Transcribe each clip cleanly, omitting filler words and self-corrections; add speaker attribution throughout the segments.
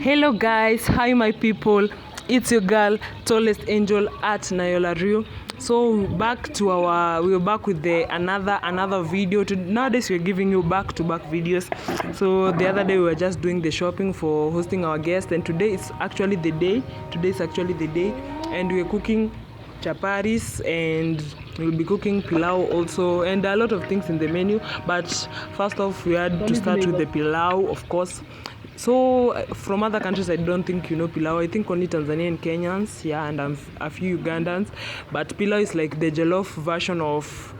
Speaker 1: Hello guys, hi my people. It's your girl, tallest angel at Nayola Rio. So we're back with another video. Nowadays we're giving you back-to-back videos. So the other day we were just doing the shopping for hosting our guests, and today is actually the day. And we're cooking chapatis, and we'll be cooking pilau also, and a lot of things in the menu. But first off, we had to start with the pilau, of course. So from other countries, I don't think you know pilau. I think only Tanzanian Kenyans, yeah, and a few Ugandans. But pilau is like the jollof version of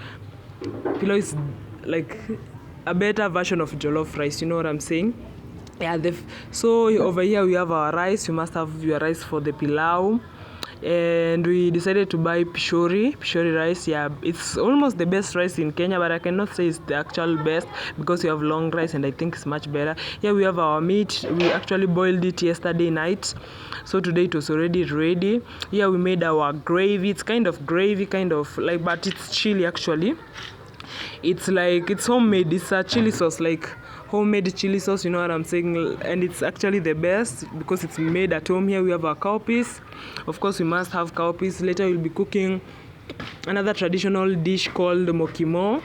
Speaker 1: pilau is like a better version of jollof rice. You know what I'm saying? Yeah. So over here we have our rice. You must have your rice for the pilau. And we decided to buy pishori rice. Yeah, it's almost the best rice in Kenya, but I cannot say it's the actual best because we have long rice, and I think it's much better. Here we have our meat. We actually boiled it yesterday night, so today it was already ready. Here we made our gravy. It's kind of gravy, like, but it's chili actually. It's homemade. It's a chili sauce, like homemade chili sauce, you know what I'm saying? And it's actually the best because it's made at home. Here we have our cowpeas. Of course, we must have cowpeas. Later we'll be cooking another traditional dish called mokimo.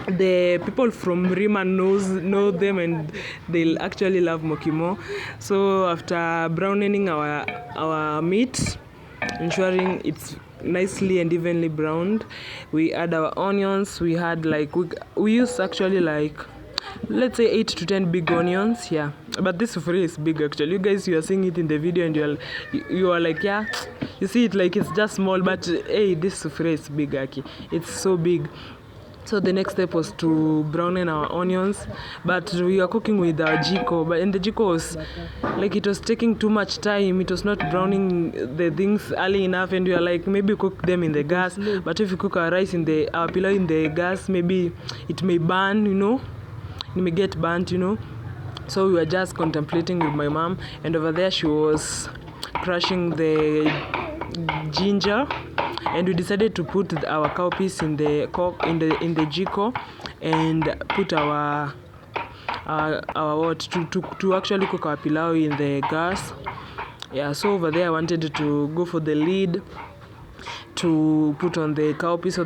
Speaker 1: The people from Rima know them, and they'll actually love mokimo. So after browning our meat, ensuring it's nicely and evenly browned, we add our onions. We had we use actually like, let's say 8 to 10 big onions. Yeah, but this sufuria is big actually. You guys, you are seeing it in the video and you are like, yeah, you see it like it's just small, but hey, this sufuria is big, Aki. It's so big. So the next step was to browning our onions, but we are cooking with our jiko, and the jiko was like, it was taking too much time. It was not browning the things early enough, and we are like, maybe cook them in the gas. But if you cook our pilau in the gas, maybe it may burn, it may get burnt, So we were just contemplating with my mom, and over there she was crushing the ginger, and we decided to put our cowpeas in the jiko, and put our to actually cook our pilau in the gas. Yeah, so over there I wanted to go for the lid to put on the cowpeas so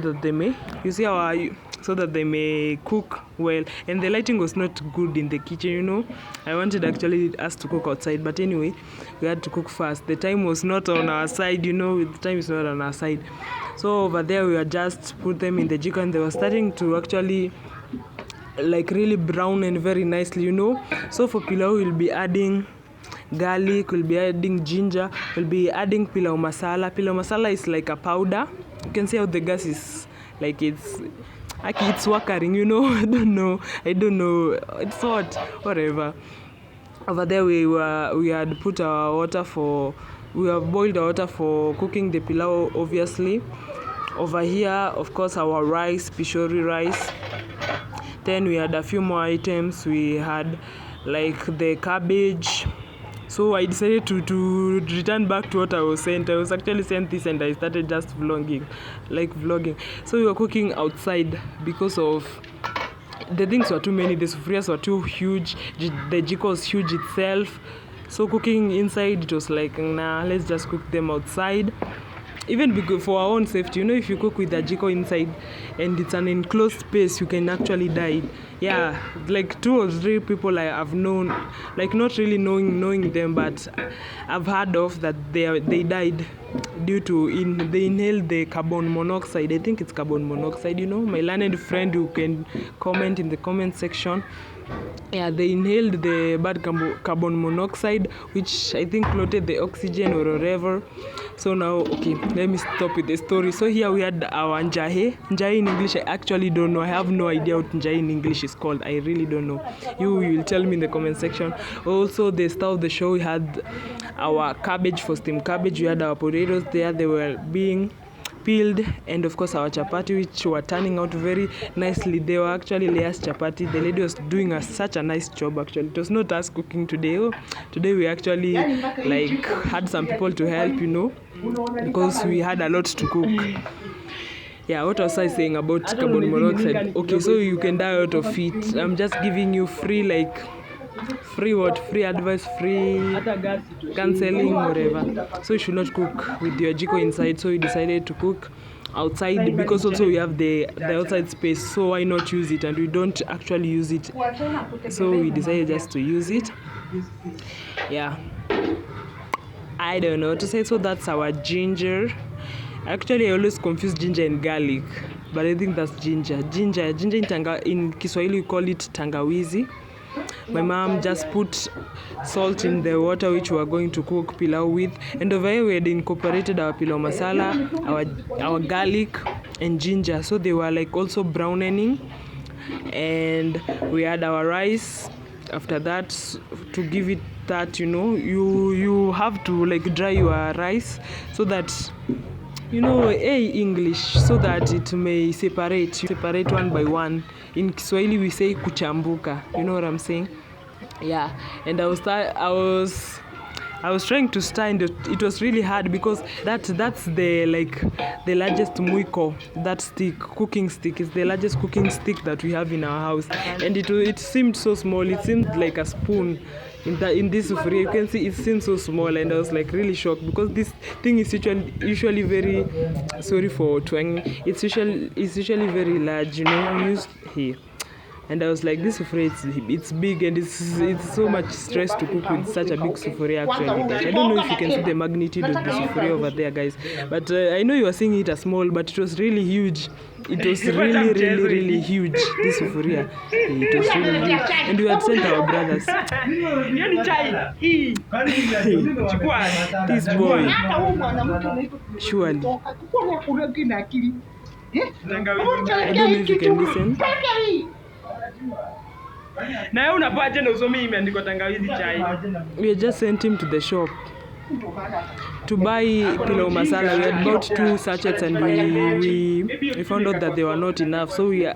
Speaker 1: that they may cook well. And the lighting was not good in the kitchen, I wanted actually us to cook outside, but anyway, we had to cook fast. The time was not on our side, the time is not on our side. So over there we were just put them in the jiko, and they were starting to actually like really brown and very nicely, So for pilau we'll be adding garlic, we'll be adding ginger, we'll be adding pilau masala. Pilau masala is like a powder. You can see how the gas is like, it's working, I don't know, it's hot, whatever. Over there we had put our water we have boiled our water for cooking the pilau, obviously. Over here, of course, our rice, pishori rice. Then we had a few more items. We had like the cabbage. So I decided to return back to what I was sent. I was actually sent this, and I started just vlogging. So we were cooking outside because of the things were too many. The sufurias were too huge. The jiko was huge itself. So cooking inside, it was like, nah, let's just cook them outside. Even for our own safety, if you cook with a jiko inside and it's an enclosed space, you can actually die. Yeah, like 2 or 3 people I have known, like not really knowing them, but I've heard of that they died due to they inhaled the carbon monoxide. I think it's carbon monoxide, my learned friend who can comment in the comment section. Yeah, they inhaled the bad carbon monoxide, which I think clotted the oxygen or whatever. So now, okay, let me stop with the story. So here we had our njahe. Njahe in English, I actually don't know. I have no idea what njahe in English is called. I really don't know. You will tell me in the comment section. Also, the star of the show, we had our cabbage for steamed cabbage. We had our potatoes there. They were being peeled, and of course our chapati, which were turning out very nicely. They were actually layers chapati. The lady was doing such a nice job. Actually, it was not us cooking today. Today we actually like had some people to help, because we had a lot to cook. Yeah, what was I saying about carbon monoxide? Okay, so you can die out of it. I'm just giving you free free what? Free advice, free counseling, whatever. So you should not cook with your jiko inside. So we decided to cook outside because also we have the outside space. So why not use it? And we don't actually use it. So we decided just to use it. Yeah. I don't know what to say. So that's our ginger. Actually, I always confuse ginger and garlic, but I think that's ginger. Ginger in Kiswahili we call it tangawizi. My mom just put salt in the water which we are going to cook pilau with, and over here we had incorporated our pilau masala, our garlic and ginger, so they were like also browning, and we had our rice. After that, to give it that, you have to like dry your rice so that English, so that it may separate one by one. In Kiswahili we say kuchambuka, you know what I'm saying? Yeah. And I was trying to stir, and it was really hard because that's the largest mwiko. That cooking stick is the largest cooking stick that we have in our house, and it seemed so small. It seemed like a spoon in this sufuria. You can see it seems so small, and I was like really shocked because this thing is usually very, sorry for twang, it's usually very large, used here. And I was like, this sufuria, it's big, and it's so much stress to cook with such a big sufuria actually, guys. I don't know if you can see the magnitude of the sufuria over there, guys, but I know you are seeing it as small, but it was really huge. It was really huge, this sufuria. It was really huge, and we had sent our brothers. This boy, surely. I don't know if you can listen. We just sent him to the shop to buy pilau masala. We had bought 2 sachets, and we found out that they were not enough, so we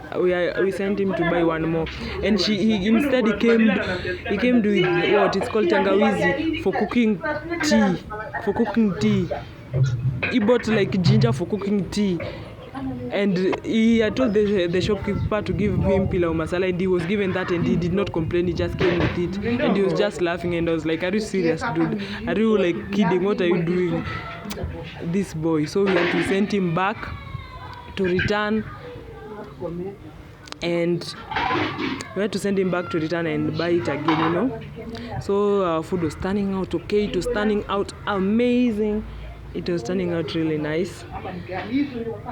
Speaker 1: sent him to buy 1 more. And he instead came with what it's called tangawizi for cooking tea. He bought like ginger for cooking tea. And he had told the shopkeeper to give him pilau masala, and he was given that, and he did not complain. He just came with it, and he was just laughing, and I was like, are you serious, dude? Are you like kidding? What are you doing? This boy. So we had to send him back to return, and buy it again, So our food was turning out okay. It was turning out amazing. It was turning out really nice.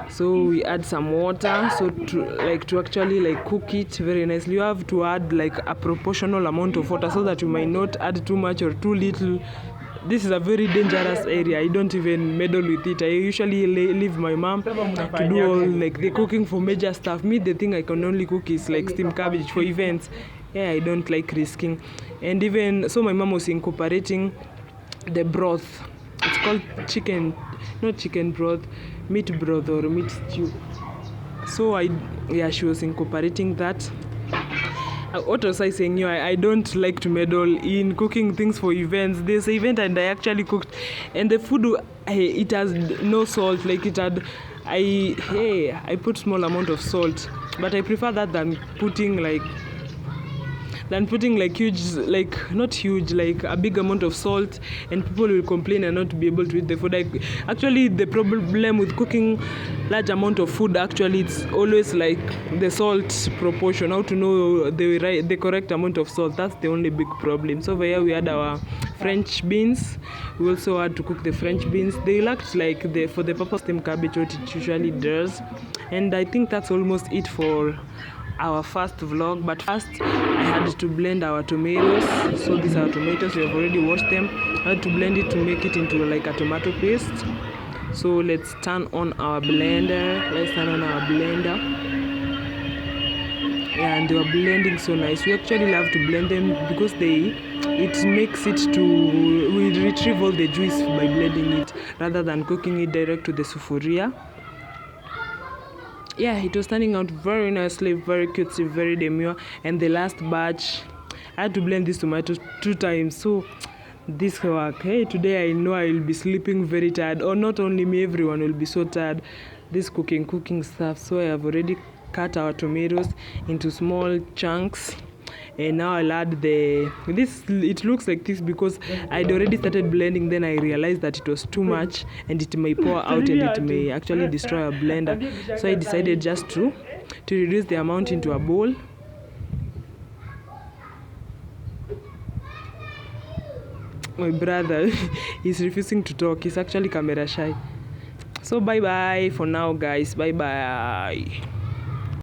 Speaker 1: So we add some water, so to actually cook it very nicely, you have to add like a proportional amount of water so that you might not add too much or too little. This is a very dangerous area. I don't even meddle with it. I usually leave my mom to do all like the cooking for major stuff. Me, the thing I can only cook is like steamed cabbage for events. Yeah, I don't like risking. And even so, my mom was incorporating the broth. It's called not chicken broth, meat broth or meat stew. So she was incorporating that. What was I saying? I don't like to meddle in cooking things for events. There's an event and I actually cooked, and the food, it has no salt. Like I put small amount of salt, but I prefer that than putting huge, not huge, like a big amount of salt, and people will complain and not be able to eat the food. Actually, the problem with cooking large amount of food, actually, it's always like the salt proportion, how to know the correct amount of salt. That's the only big problem. So over here we had our French beans. We also had to cook the French beans. They lacked for the purpose steamed cabbage, what it usually does. And I think that's almost it for our first vlog. But first I had to blend our tomatoes. So these are tomatoes, we have already washed them. I had to blend it to make it into like a tomato paste. So let's turn on our blender. Yeah, and they are blending so nice. We actually love to blend them because it makes it we retrieve all the juice by blending it rather than cooking it direct to the sufuria. Yeah, it was turning out very nicely, very cutesy, very demure. And the last batch, I had to blend these tomatoes 2 times. So this work, hey, today I know I will be sleeping very tired, or not only me, everyone will be so tired. This cooking stuff. So I have already cut our tomatoes into small chunks, and now I'll add this. It looks like this because I'd already started blending, then I realized that it was too much and it may pour out and it may actually destroy a blender. So I decided just to reduce the amount into a bowl. My brother is refusing to talk. He's actually camera shy. So bye bye for now, guys. Bye bye.